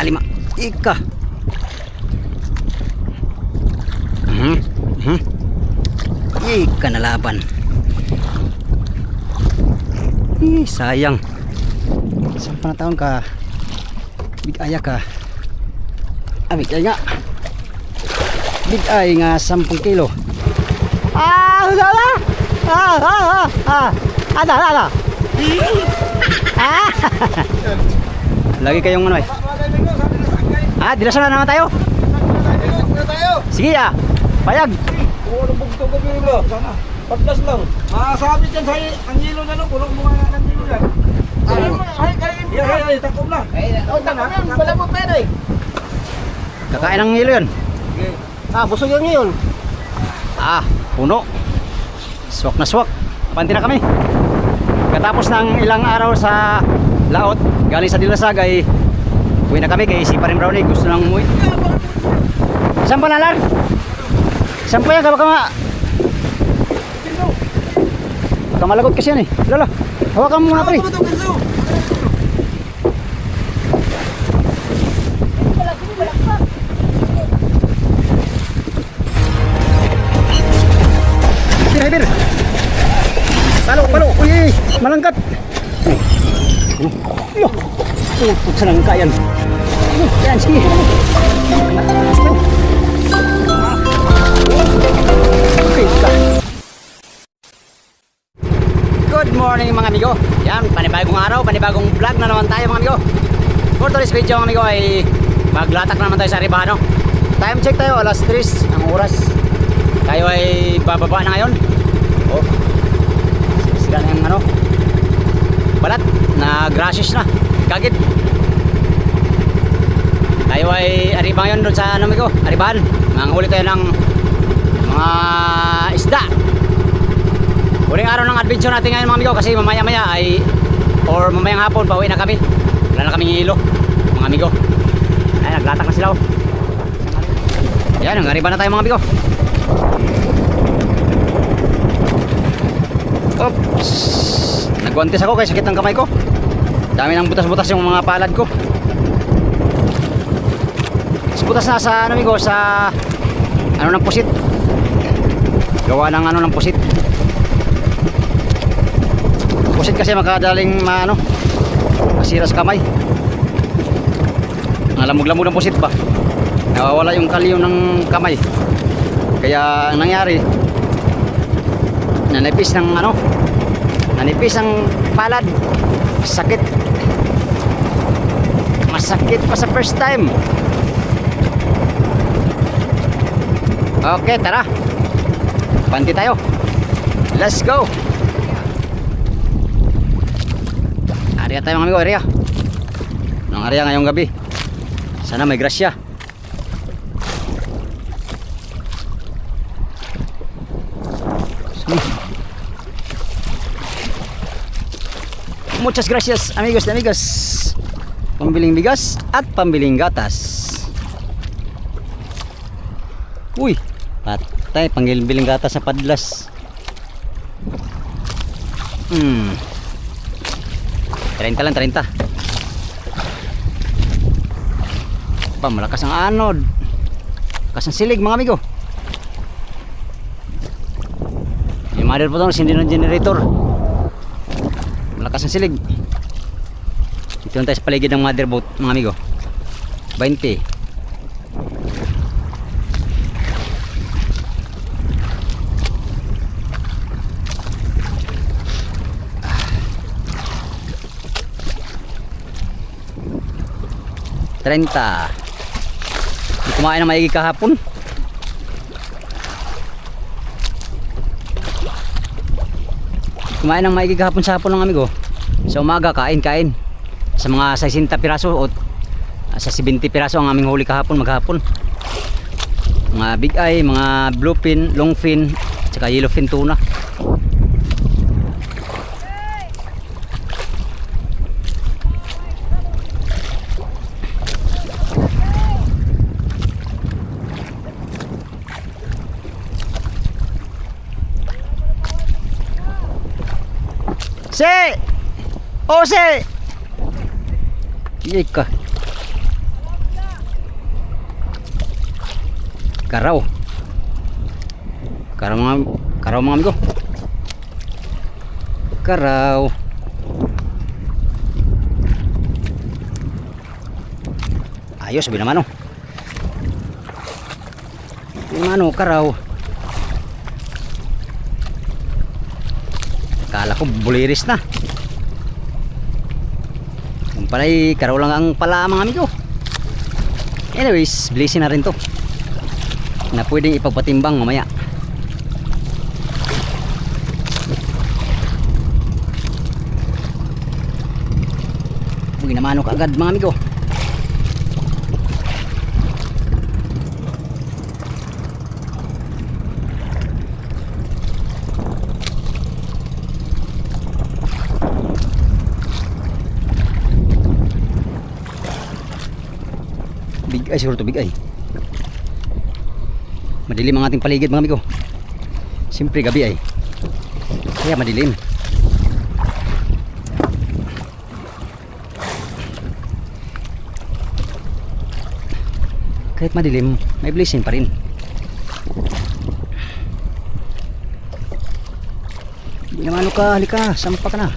lalim. Ika. Ika na laban. Sayang. Saan pa na taon ka? Bigaya ka. Bigay nga. Bigay nga 10 kilo. Wala. Ada. Lagi kayong ano eh. Dilasan na naman tayo. Sige payag. Bugtong ko biro. Sana. Patlas lang. Sabit yan sa ang hilo na no, kulong mo nga ng hilo yan. Ay, takop na. Takop na, balabot pa yan eh. Kakain ng hilo yun. Busog yan ngayon. Puno. Swak na swak. Panti na kami. Katapos ng ilang araw sa laot, galing sa Dilasag ay uwi na kami kay si Paring Brownie. Gusto nang umuwi. Saan pa nalar? Saan pa yan? Baka malagot kasi yan eh. Lala, hawakan mo muna pali. Hibir. Palo. Uy, malangkat. Sa langka yan. Yan, sige. Good morning mga amigo. Yan, panibagong araw, panibagong vlog na naman tayo mga amigo. For today's video mga amigo ay maglatak na naman tayo sa Aribano. Time check tayo, alas 3 ang oras. Tayo ay bababa na ngayon. Sila na yung balat na grasses na kagid. Tayo ay Ariba ngayon doon sa amigo, Aribahan. Manghuli tayo ng mga isda. Huling araw ng adventure natin ngayon mga amigo, kasi mamaya ay or mamayang hapon pauwi na kami. Wala na kaming hilo mga amigo. Ay, naglatak na sila Yan, Ariba na tayo mga amigo. Oops, nagwantis ako kaya sakit ng kamay ko. Dami ng butas-butas yung mga palad ko. Butas na sa amigo, sa ng pusit. Gawa ng ng pusit. Pusit kasi makadaling masira sa kamay. Nalamog-lamog ng pusit ba? Nawawala yung kalyo ng kamay. Kaya ang nangyari, nanipis ang palad. Masakit pa sa first time. Okay, tara. Panti tayo. Let's go. Area tayo mga amigo, area. Ng area ngayong gabi. Sana may grasya. Muchas gracias amigos na amigas. Pambiling bigas at pambiling gatas. Uy, patay, pangbiling gatas na padlas. 30 lang, 30. Malakas ang anod. Malakas ang silig mga amigo. Yung mother po ito, hindi ng generator. Malakas ang silig. Ito lang tayo sa paligid ng motherboard mga amigo. 20. Hindi kumain ng maigi kahapon. Kumain ng maigi kahapon sa hapon ng amigo. Sa umaga kain. Sa mga 60 piraso o sa 70 piraso ang aming huli kahapon maghapon. Mga big eye, mga blue fin, long fin, tsaka yellow fin tuna. Ika. Karaw. Karaw mga amigo. Karaw. Ayos, sabi naman oh. Sabi naman oh, karaw. Kala ko buliris na. Kung pala'y karaw lang ang pala mga amigo. Anyways, bilisin na rin to. Na pwedeng ipagpatimbang mamaya. Uy, namanok agad mga amigo. Big ay siguro to, big ay. Madilim ang ating paligid mga amigo. Siyempre gabi ay. Kaya madilim. Kahit madilim, may blessing pa rin. Hindi naman ka, halika, sampa ka na.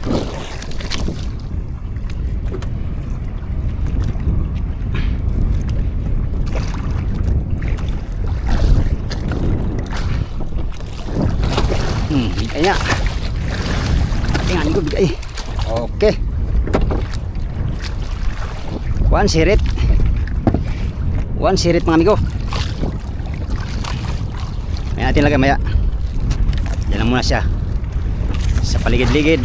Bigay niya. Tingnan ko bigay. Okay. One sirit mga amigo. May natin lagay maya. Yan lang muna siya. Sa paligid-ligid.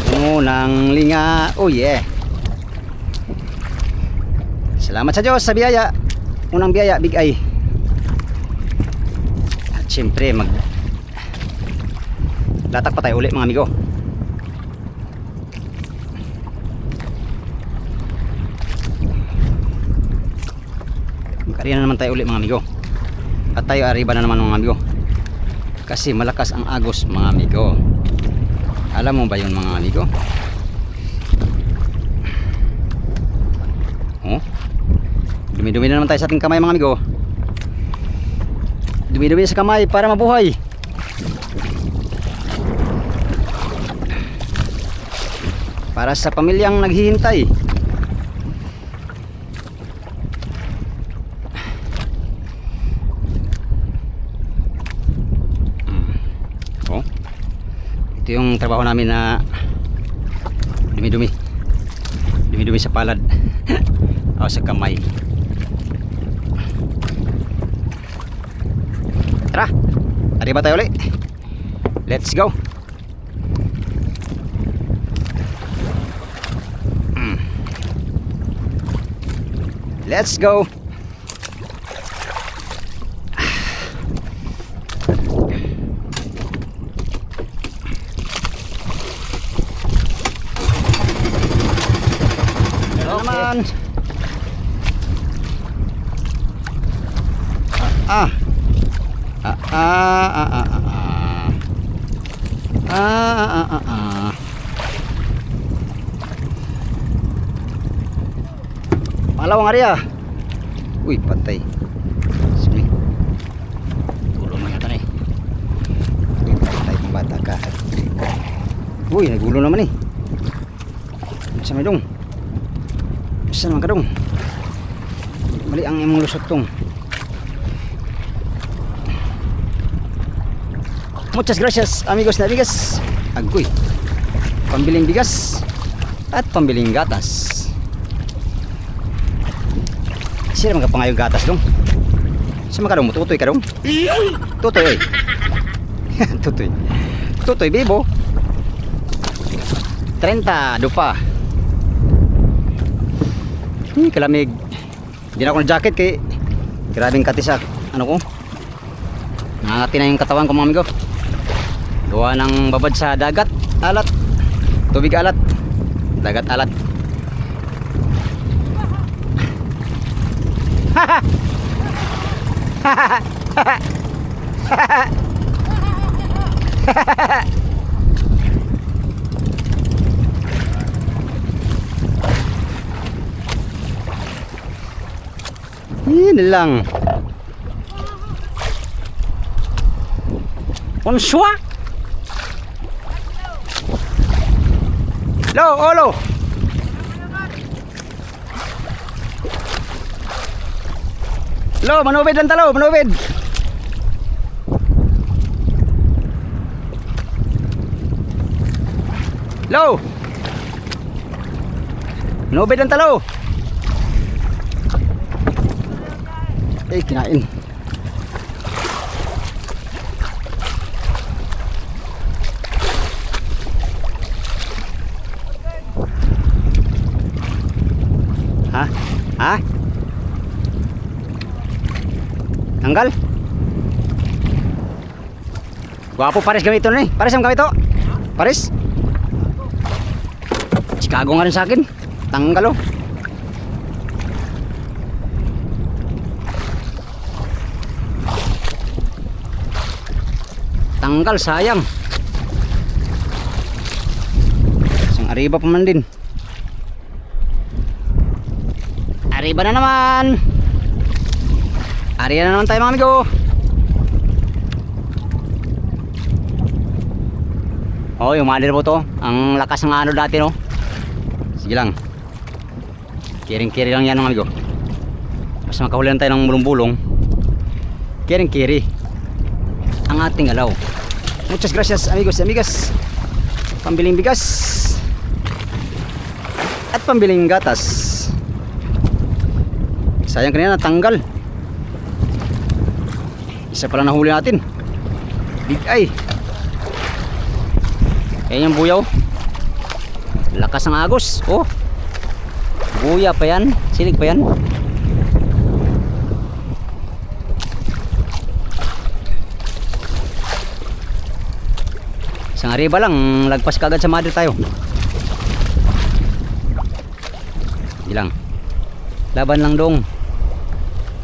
Puno ng linga. Oh yeah. Salamat sa Diyos sa biyaya. Unang biyaya, big eye. At syempre latak pa tayo ulit mga amigo. Magkariya na naman tayo ulit mga amigo. At tayo arriba na naman mga amigo. Kasi malakas ang agos mga amigo. Alam mo ba yun mga amigo? Oh, dumi-dumi na naman tayo sa ating kamay mga amigo. Dumi-dumi sa kamay para mabuhay. Para sa pamilyang naghihintay. Oh, ito yung trabaho namin na dumi-dumi sa palad. O sa kamay. Tara, arriba tayo ulit. Let's go. Let's go. Naman. Malawang area. Uy, patay. Sige. Tulong na yata na eh. Patay ng bata ka. Uy, nagulo naman eh. Sa may dong. Saan naman ka dong? Mali ang imong lusot tong. Muchas gracias amigos na bigas. Agoy. Pambiling bigas at pambiling gatas. Sino magkapangayong gatas dong? Saan ka dong? Tutoy ka dong? Tutoy oy. Tutoy. Tutoy bibo. 30 dupa. Kalamig. Hindi na ako ng jacket kay grabing katisak. Ano ko? Nangangati na yung katawan ko mga amigo. Gawa ng babad sa dagat. Alat. Tubig alat. Dagat alat. Yun lang. Konswa. Lo, olo. Lo, manubid lang talo, manubid. Lo. Manubid lang talo. Eh, kinain. Ha? Ha? Tanggal? Gwapo pares kami ito na eh. Pares ang kami ito. Pares? Chicago nga rin sa akin. Tanggal oh. Tanggal, sayang. Isang ariba pa man din. Ariba na naman. Ariya na naman tayo mga amigo. Oh, yung malir po to. Ang lakas ng ano dati no. Sige lang. Kiring-kiri lang yan mga amigo. Mas makahulihan tayo ng bulong-bulong. Kiring-kiri ang ating alaw. Muchas gracias amigos y amigas. Pambiling bigas at pambiling gatas. Sayang kanina natanggal. Isa pala nahuli natin. Big eye. Ayan yung buyaw. Lakas ng agos. Oh. Buya pa yan. Silig pa yan. Isang ariba lang, lagpas kagad sa madre tayo. Hindi lang. Laban lang dong.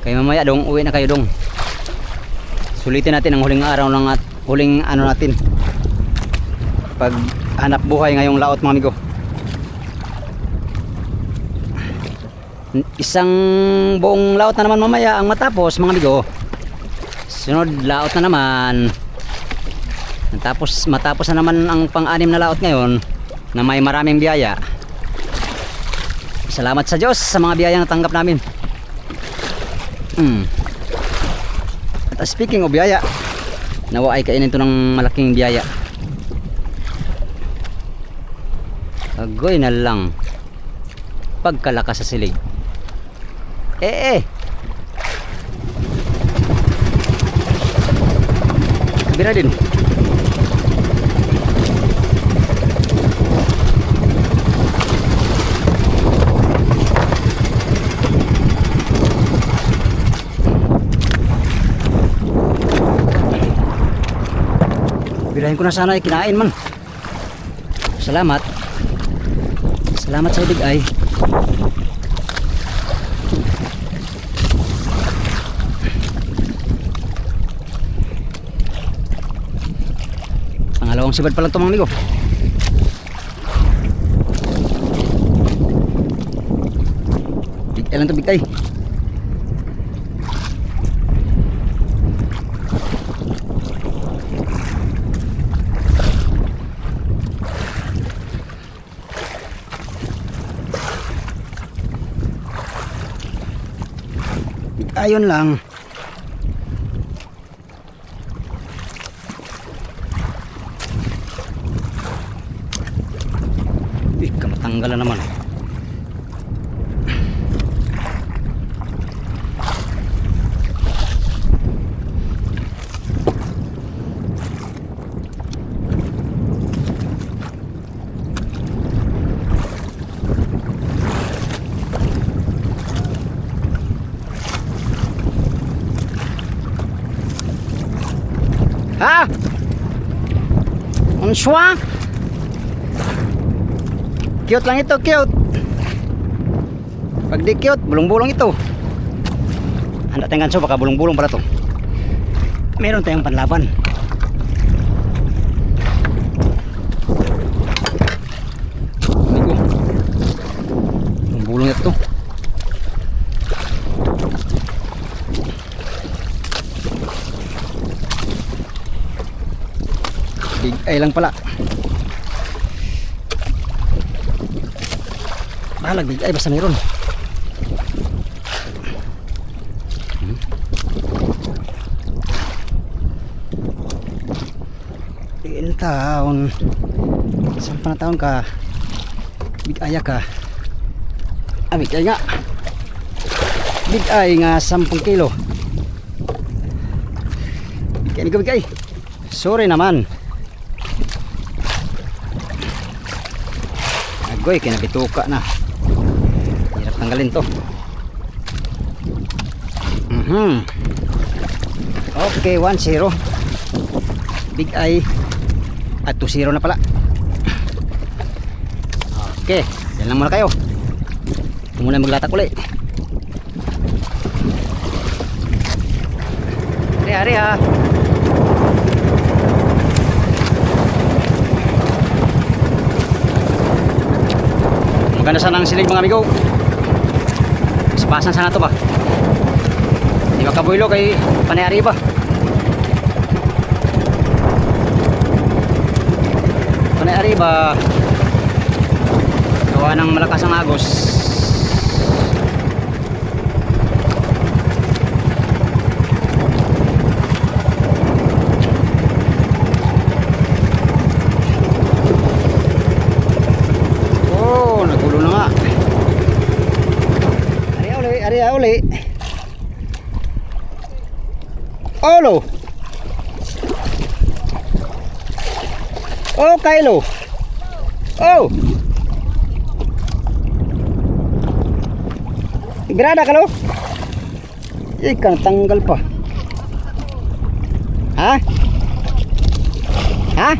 Kaya mamaya dong, uwi na kayo dong. Sulitin natin ang huling araw lang at huling ano natin. Pag hanap buhay ngayong laot mga amigo. Isang buong laot na naman mamaya ang matapos mga amigo. Sunod laot na naman. Matapos na naman ang pang-anim na laot ngayon na may maraming biyaya. Salamat sa Diyos sa mga biyaya na tanggap namin. At speaking of biyaya, nawa ay kainin to ng malaking biyaya. Agoy na lang pagkalakas sa silig. Bira din. Birahin ko na sana ay kinain man. Salamat. Salamat sa big eye. Pangalawang sibad pa lang ito mga amigo. Big eye lang ito, big eye. Ayun lang. Kamatanggalan naman. Ha? Ang swak. Cute lang ito, cute. Pag di cute, bulong-bulong ito. Handa tayong ganso, baka bulong-bulong pala to. Meron tayong panlaban. Amigo, bulong ito. ay lang pala. Balag big ay basta mayroon. Ilan taon? Saan pa na taon ka? Big ay ka. Ah, big ay nga. Big ay nga 10 kilo. Big ay. Sorry naman. Agoy, kinabituka na. Hirap tanggalin to. Okay, 1-0. Big eye. At 2-0 na pala. Okay, yan lang muna kayo. Ito muna maglatak ulit. Hari ha. Maganda sana ang silig mga amigo. Ispasan sana to ba? Di makabuilo kay panayari ba? Panayari ba? Gawa ng malakas ang agos. Nagulo na nga. Ari uli. Olo. Oh, Kylo. Oh. Ibrada ka lo? Ikan tanggal pa. Ha? Ha?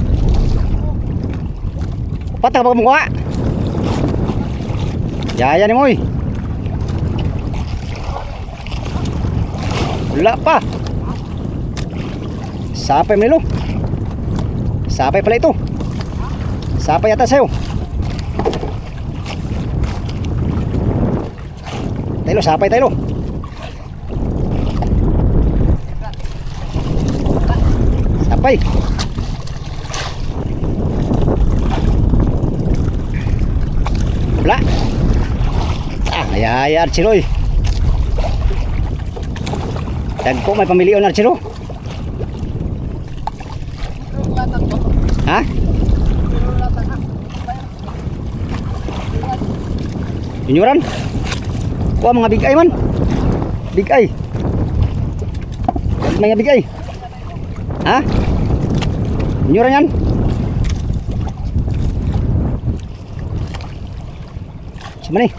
Patah ka pa mukha? Jaya ni Moy. Wala pa. Sapay Milo. Sapay pala ito. Sapay yata sa'yo. Tayo, sapay tayo. Sapay. Wala. Ay, Archilo. Dagko may pamilion Archilo. Ha? Inyuran? Kuha mga big eye man. Big eye. Mga big eye. Ha? Inyuran yan? Sama nih.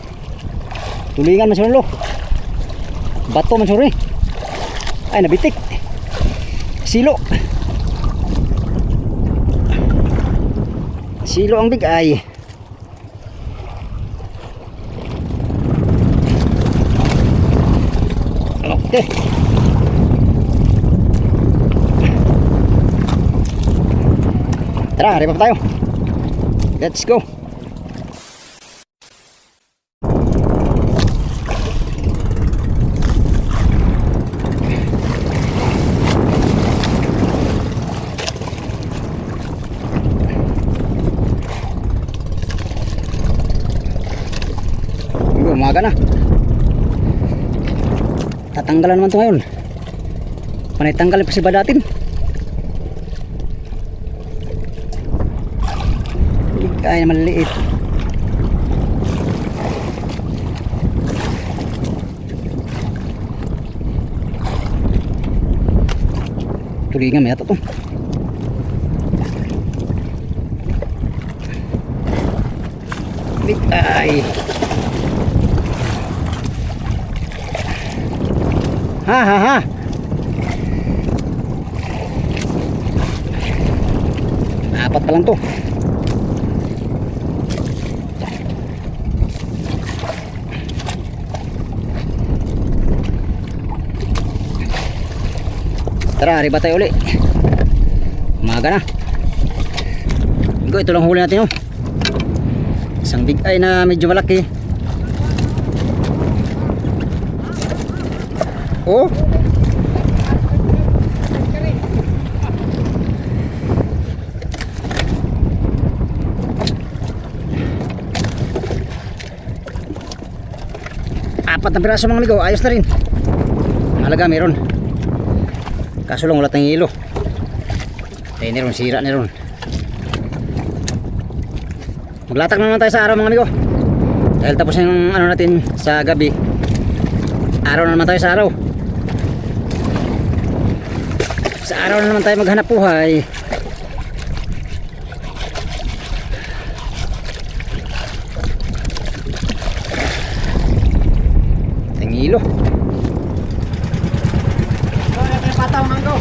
Tulingan man lo. Bato man suri. Ay nabitik. Silo. Silo ang big eye. Okay. Tara, hari pa tayo. Let's go. Umaga na. Tatanggalan naman ito ngayon. Panay tanggalin pa si badatin. Ay naman liit. Tulingan may ato to. Big eye. Ha. Apat pa lang to. Tara, riba tayo uli. Umaga na. Ito lang huli natin, oh. Isang big eye na medyo malaki. Oh. 4 na piraso mga amigo, ayos na rin. Mahalaga meron. Kaso lang wala tayong hilo. Tayo ni ron, sira ni ron. Maglatag na naman tayo sa araw mga amigo. Dahil tapos yung ano natin sa gabi. Araw na naman tayo sa araw. Sa araw na naman tayo maghanap buhay. Tangilo. So, yung pataw mga amigo.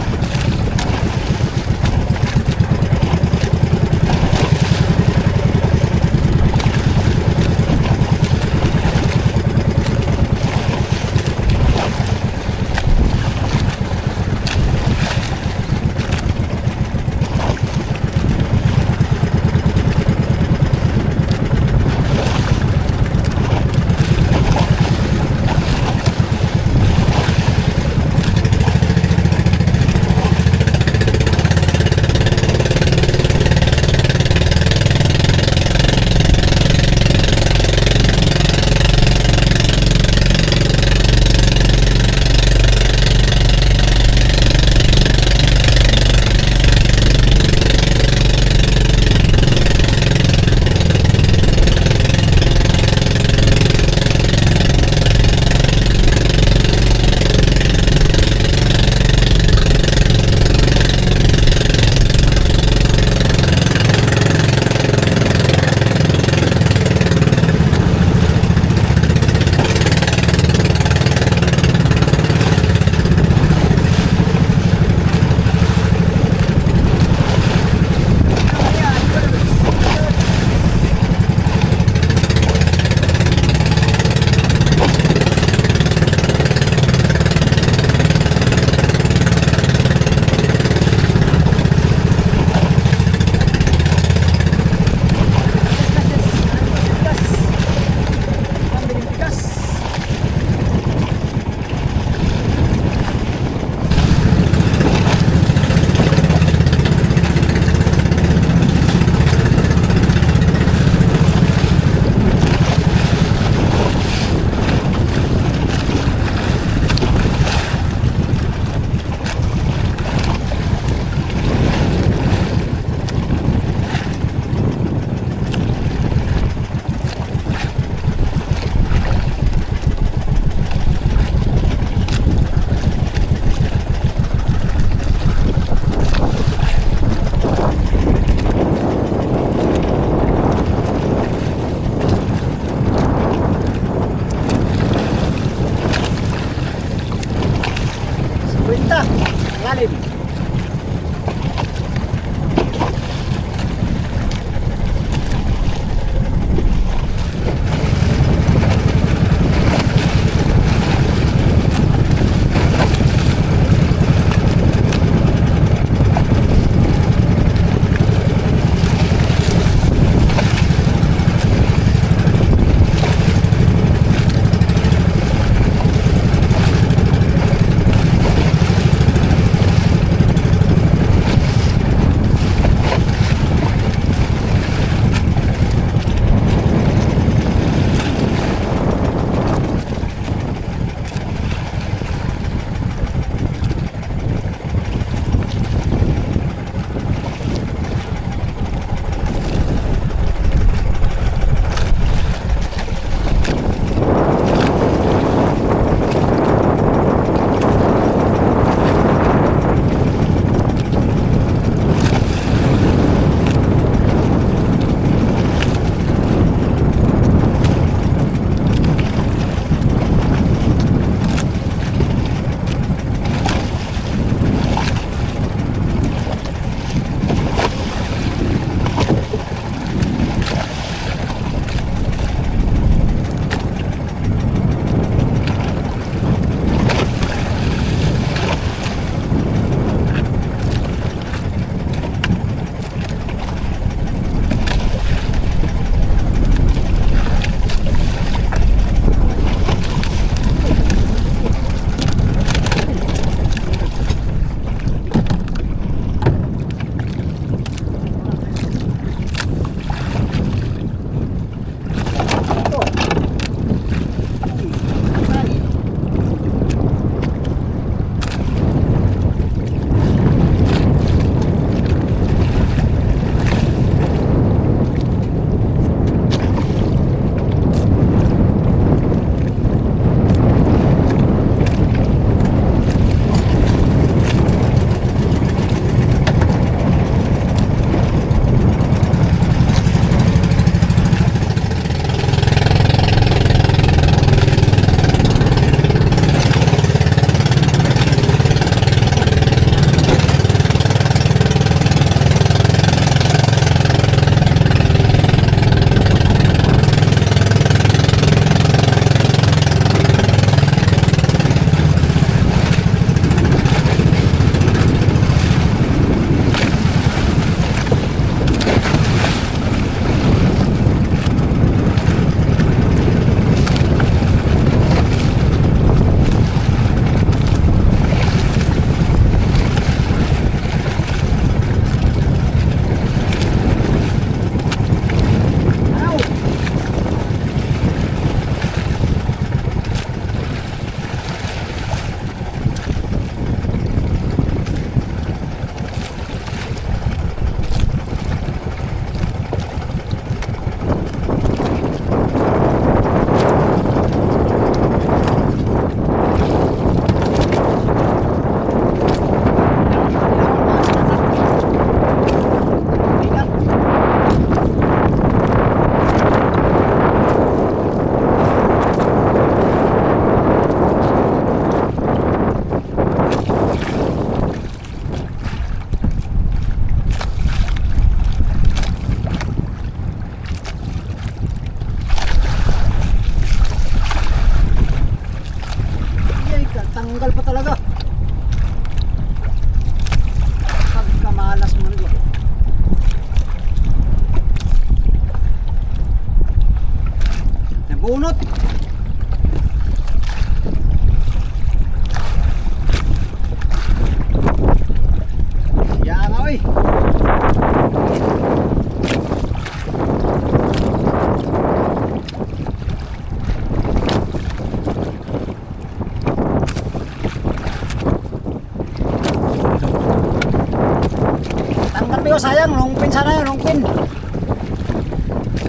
sana yun, longpin.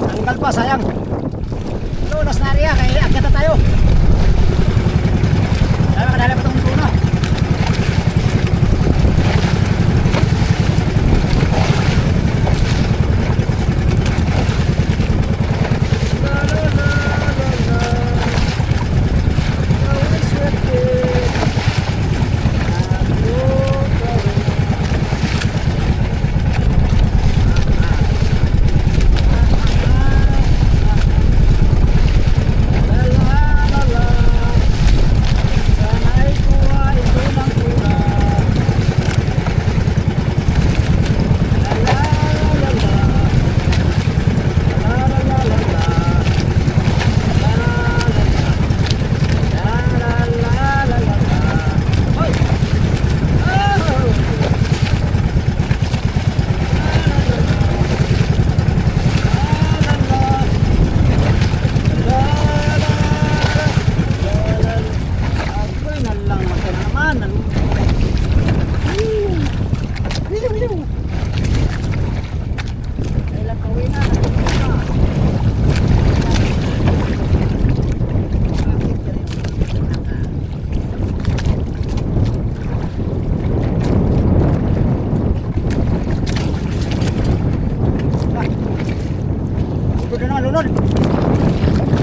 Tanggal pa, sayang. Lunas na area, kaya agad na tayo. Tayo makadala pa itong tuna.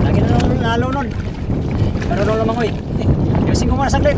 Lagi na nalunod. Karunong lamang ko eh. Kasing ko muna saglit.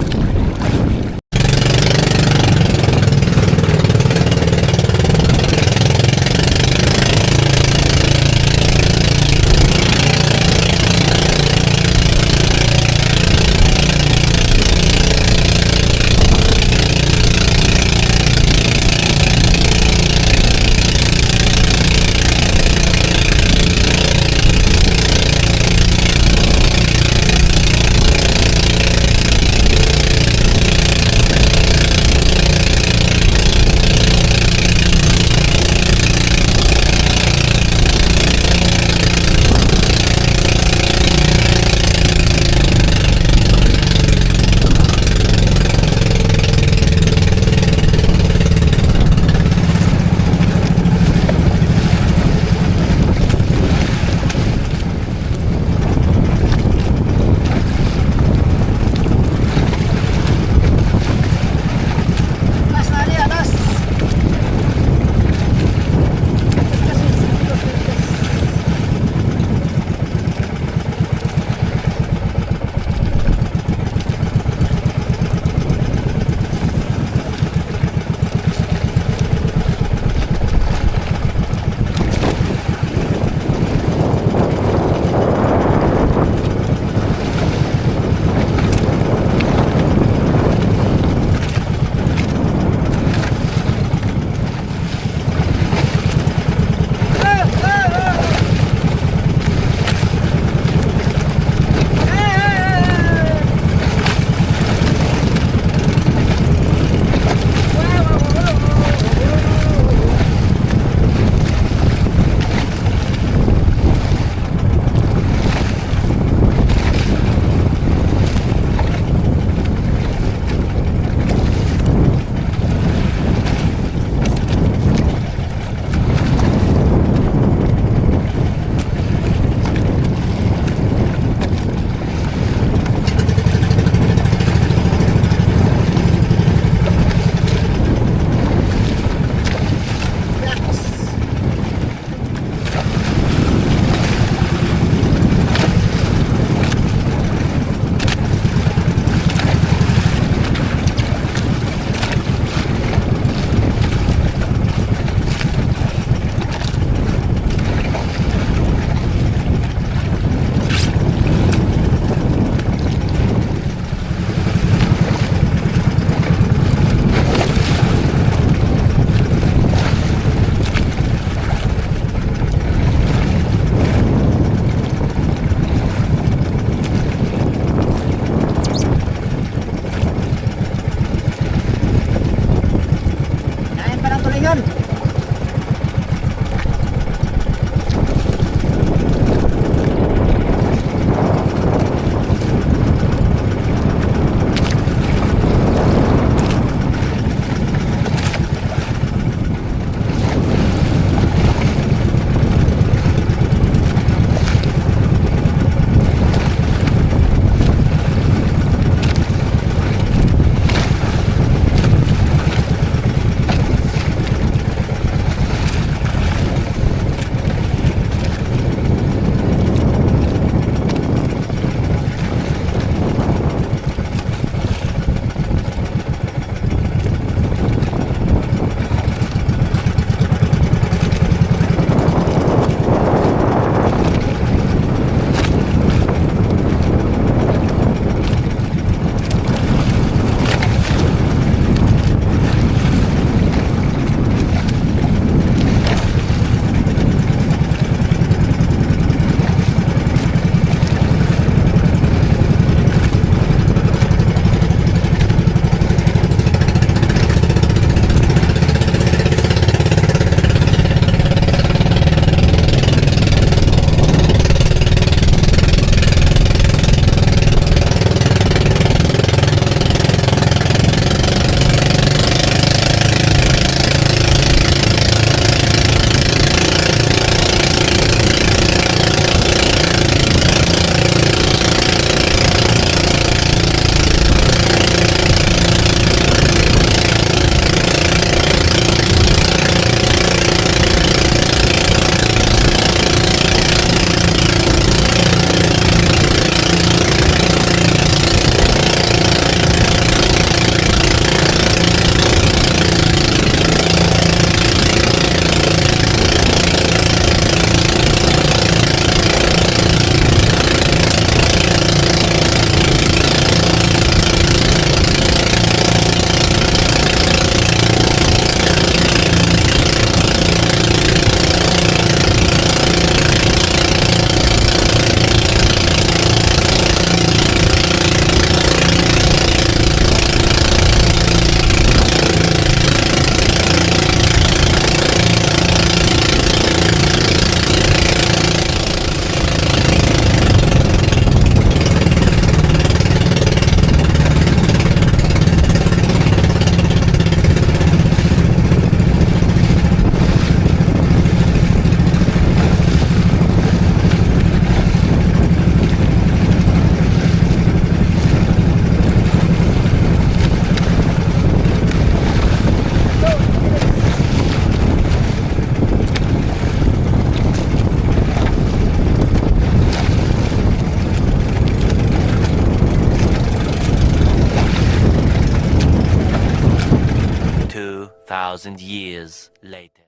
2,000 years later.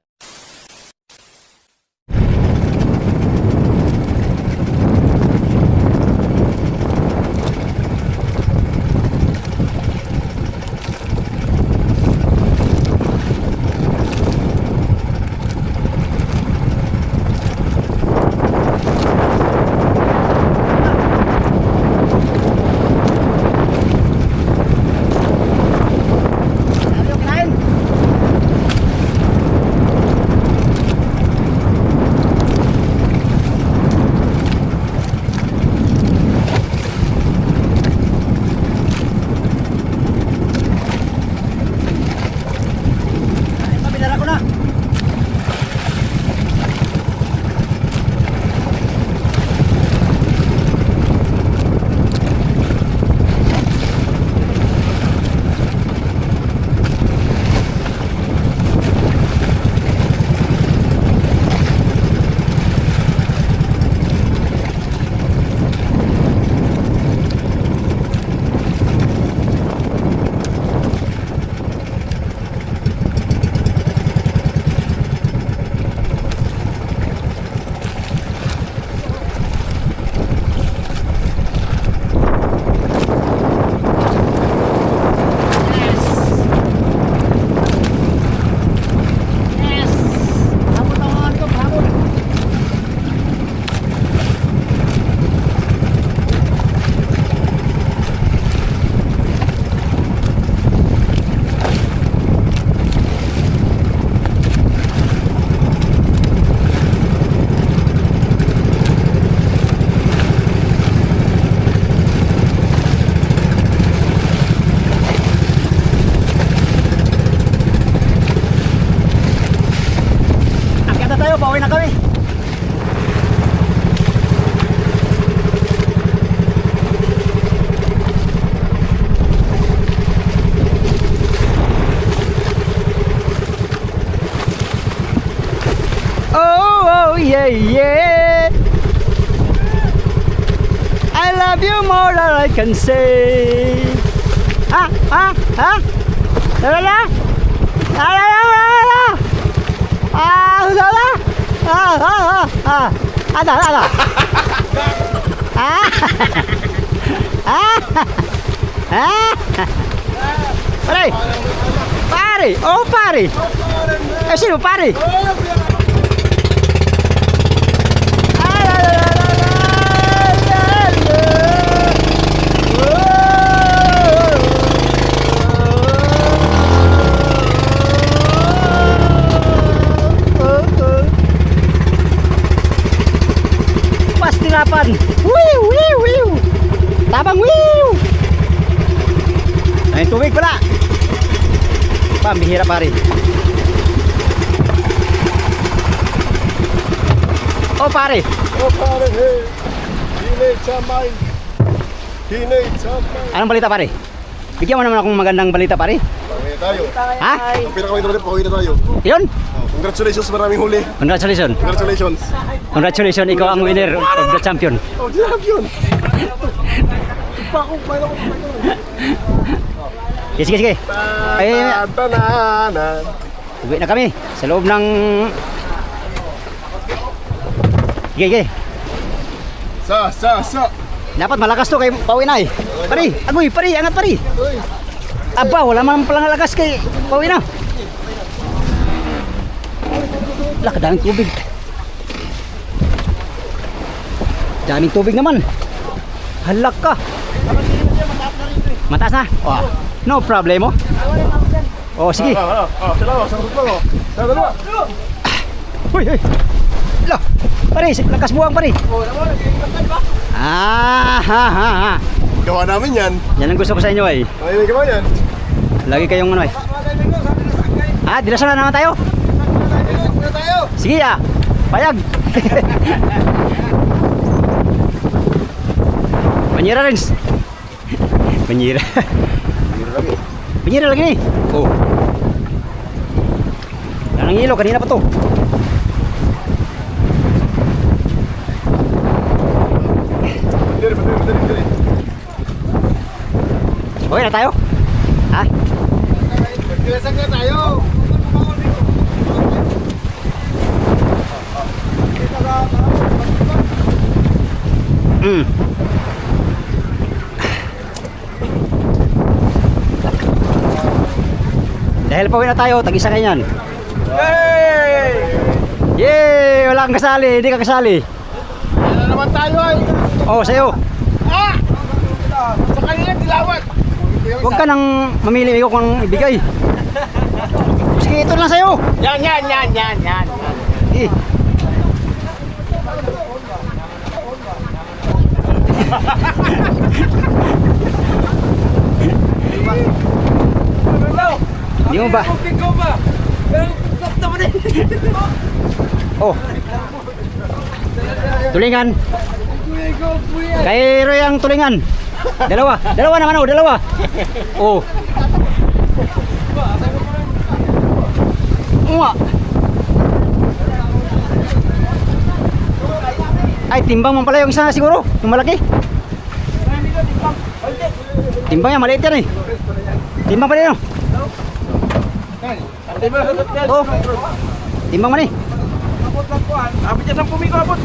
Ano yung kinain? Kain pa, binara ko na. Yes! Habol ako ano ko, habol. Akyat na tayo, pauwi na kami. Oh, yeah, yeah. I love you more than I can say. Ah, ah, ah. La la la. La la la la la. Ah, la la. Ah, ah, ah, ah. Ada, ada. Ah. Ah. Ah. Pare. Pare. Oh, pare. Eh, sino pare? Ah, la, la, la, la, la, la. Pastirapan. Wiu, wiu, wiu. Tabang wiu. Ay, tubig pala. Pambihira pare. Oh pare. Oh pare, hey. Teenage Samay. Teenage Samay. Anong balita pare? Bigyan mo naman akong magandang balita pare. Pauwi na tayo. Ha? Ang pinakamaganda ulit, pauwi na tayo. Yun? Oh, congratulations, maraming huli. Congratulations. Congratulations. Congratulations, ikaw ang winner of the champion. Oh, dinahap yun. Pa ako, paano ako Sige, sige, sige. Ay, Tananan. uwi na kami sa loob ng... Sige, sige. Sa. Dapat malakas to kay pauwi na eh. Pare, agoy, pare, angat pare. Uy. Aba, wala man palang lakas kay pauwi na. Wala, kadaming tubig. Daming tubig naman. Halak ka. Mataas na? Oh, no problemo. Oh, sige. Salamat, sarap lang oh. Sa dalawa. Uy, uy. Lah, pare, lakas buwang pare. Ah, ha, ha, ha. Gawa namin yan. Yan ang gusto ko sa inyo ay. Ay, may gawa yan. Lagi kayong ano ay. Ah, dilasyon na naman tayo. Sige ah. Payag. Banyera rin. Banyera. Banyera lagi nih. Oh. Yang hilo kanina pa to. Okay na tayo? Ha? Magkilasag na tayo. Mm. Dahil pauwi na tayo, tag-isa kayo yan. Hey! Yay! Wala kang kasali, hindi ka kasali. Ano naman tayo ay? Oh, sa'yo. Ah! Sa kanila, dilawat. Huwag ka nang mamili ko kung ibigay. Sige, ito lang sa'yo. Yan. Eh. Di mo ba? Oh. Tulingan. Kay Roy ang tulingan. Dalawa naman oh, dalawa. Oh. Uwa. Ay, timbang mo pala yung isa siguro, yung malaki. Timbang yan, maliit yan eh. Timbang pa rin yun. Oh. Timbang man eh. Abot niya 10 miko, abot.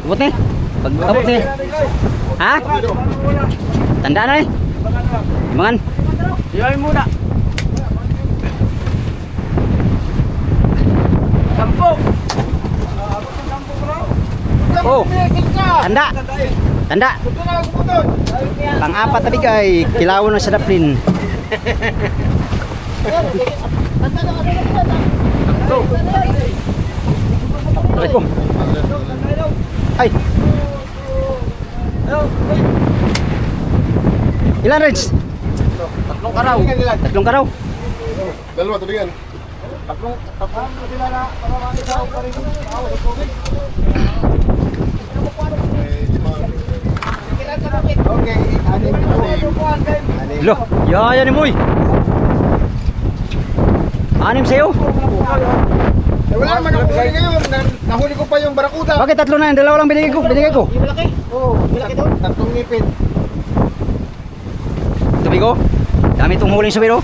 Abot ni. Pag abot ni. Ha? Tandaan na eh. Timbangan. Iyain muna. 10. Oh. Tanda. Tanda. Pang-apat na bigay. Kilawon ng sadaplin. Ay po. Ay. Ilan Reds? Tatlong karaw. Tatlong karaw. Dalawa, tulingan. Tatlong sila na para maisaw pa rin. Okay, anim. Lo, yaya ni Moy. Anim sa'yo? Wala naman ako huli ngayon. Nahuli ko pa yung barakuda. Bakit tatlo na yan? Dalawa lang binigay ko. Malaki? Oo, malaki doon. Tatlong ngipin. Tubi ko. Dami itong huling subiro.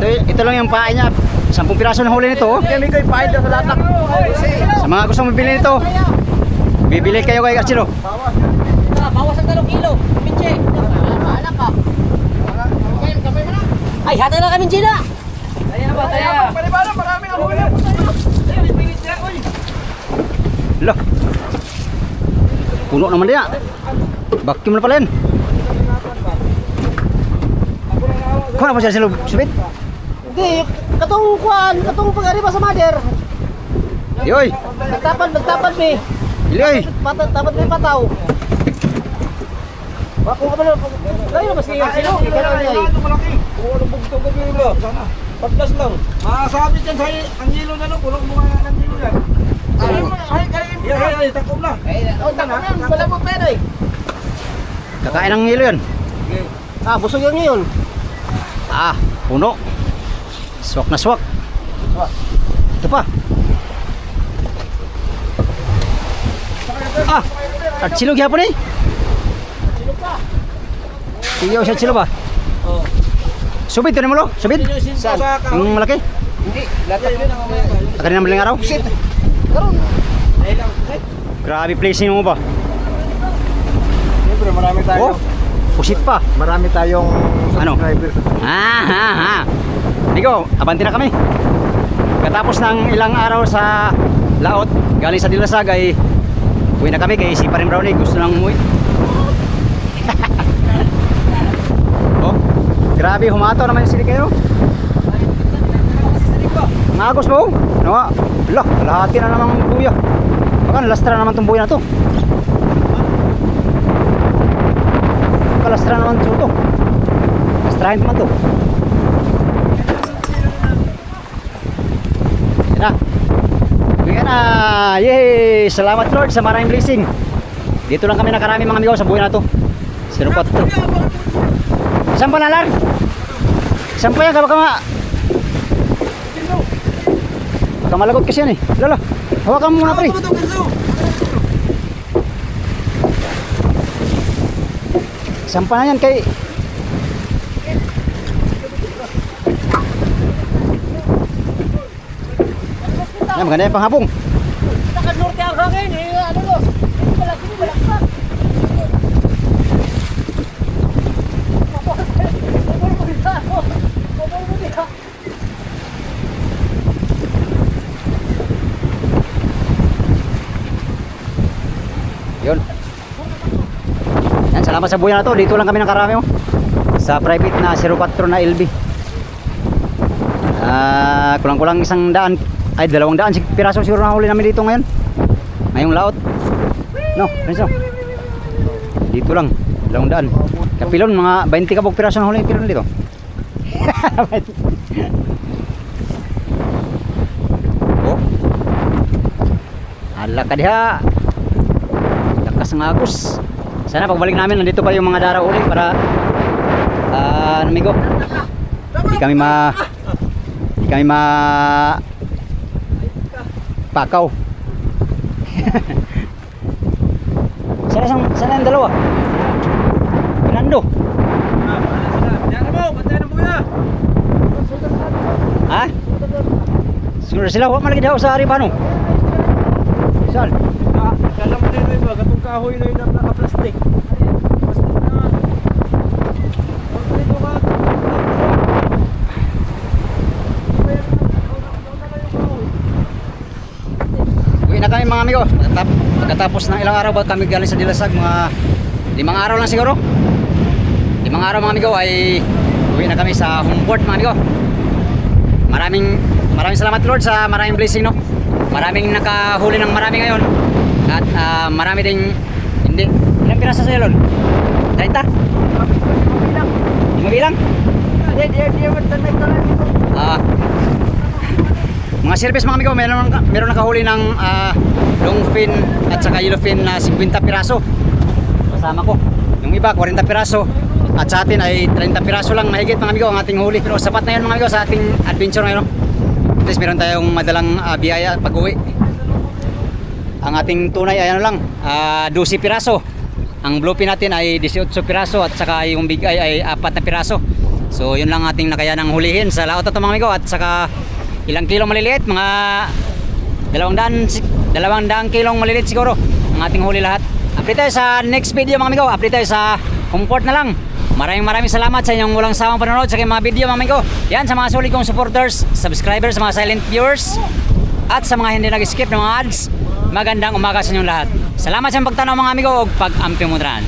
Ito lang yung pae niya. 10 piraso na huli nito. Oh. Kami ko ipahid sa latak. Sa mga gustong mabili nito, bibili kayo kay Archiro. Bawas ang 2 kilo. Minche. Anak ka. Ay, hati na kami, Gina. Taya. Palibala, marami ang huli. Lo. Puno naman dia. Vacuum na pala yan. Kuha na po siya silog, subit. Hindi, katong kuan, katong pag-ari pa sa mother. Yoy, Nagtapad mi. Iloy. Tapat mi pataw. Wako ka ba na? Kayo mas kayo sino? Ikaw na ay. Malaki. Oo, bugtong ko biro. Sana. Patlas lang. Masabit yan sa ang yelo na no, kulong mo nga ng yelo yan. Ay, takom na. Oh, takom na, malabot pa yan eh. Kakain ng hilo yan. Ah, busog yun ngayon. Ah, puno. Swak na swak. Ito pa. Ah, at silog yapon eh. Iyo siya silo ba? Oh. Subid ka mo lo? Subid? Yung malaki? Hindi, lahat yun ang Tagal na maling araw? Karon. Grabe placing mo ba? Siyempre, marami tayo. Oh, pusit pa. Marami tayong Ano? subscribers. Nico, abante na kami. Katapos ng ilang araw sa laot, galing sa Dilasag ay uwi na kami kay si Paring Brownie. Gusto nang umuwi. Oh, grabe, humato naman yung silik kayo. Nagos mo? Ano nga? Wala, lahati na namang buya. Baka lastra naman itong buya na to. Lastra naman to. Lastrahin naman to. Yan na. Yan na. Yay! Salamat Lord sa maraming blessing. Dito lang kami nakarami mga amigo sa buhay na to. Sino pa to? Saan pa nalar? Saan pa yan? Baka malagot kasi yan eh. Lala, hawakan mo muna pre. Saan pa na yan kay... Yan, maganda yung panghapong. hangin, ano mo? Malaki, malakpak. Yun. Yan, salamat sa buya na to. Dito lang kami nakarami oh. Sa private na 04 na LB. Kulang-kulang 100 ay 200 piraso siguro na huli namin dito ngayon. Ngayong laot. No, Renzo. Dito lang 200. Kapilon mga 20 kabog piraso na huli kilon dito. Oh. Hala ka diha. Lakas ng agos. Sana pagbalik namin nandito pa yung mga dara uli para namigo. Hindi kami pakaw. Sana yung dalawa. Fernando. Yan mo, bantay ng buya. Ha? Siguro sila huwag malagi daw sa Aripano. Saan? Kala mo nila iba, gatong kahoy na yun ang naka-plastic. Plastic na. Dito ka. Uwi na kami mga amigo. Pagkatapos ng ilang araw ba kami galing sa Dilasag, mga 5 araw lang siguro. 5 araw mga amigo ay uwi na kami sa homeport mga amigo. Maraming salamat Lord sa maraming blessing no. Maraming nakahuli ng marami ngayon. At marami ding hindi. Ilang piraso sa Lord? 30? 5 bilang? Mga service mga amigo, meron nakahuli ng longfin at saka yellowfin na 50 piraso. Kasama ko. Yung iba 40 piraso. At sa atin ay 30 piraso lang mahigit mga amigo ang ating huli. Pero sapat na yun mga amigo sa ating adventure ngayon. No? At least meron tayong madalang biyaya pag uwi. Ang ating tunay ay ano lang, 12 piraso. Ang bluefin natin ay 18 piraso at saka yung big eye ay 4 na piraso. So yun lang ating nakayanang hulihin sa laot ito mga amigo. At saka ilang kilong maliliit, mga 200 kilong maliliit siguro ang ating huli lahat. Update tayo sa next video mga amigo. Update tayo sa comfort na lang. Maraming salamat sa inyong walang sawang panonood sa aking mga video mga amigo. Yan sa mga sulit kong supporters, subscribers, sa mga silent viewers at sa mga hindi nag-skip ng mga ads. Magandang umaga sa inyong lahat. Salamat sa pagtanaw mga amigo o pag-ampi mo dran.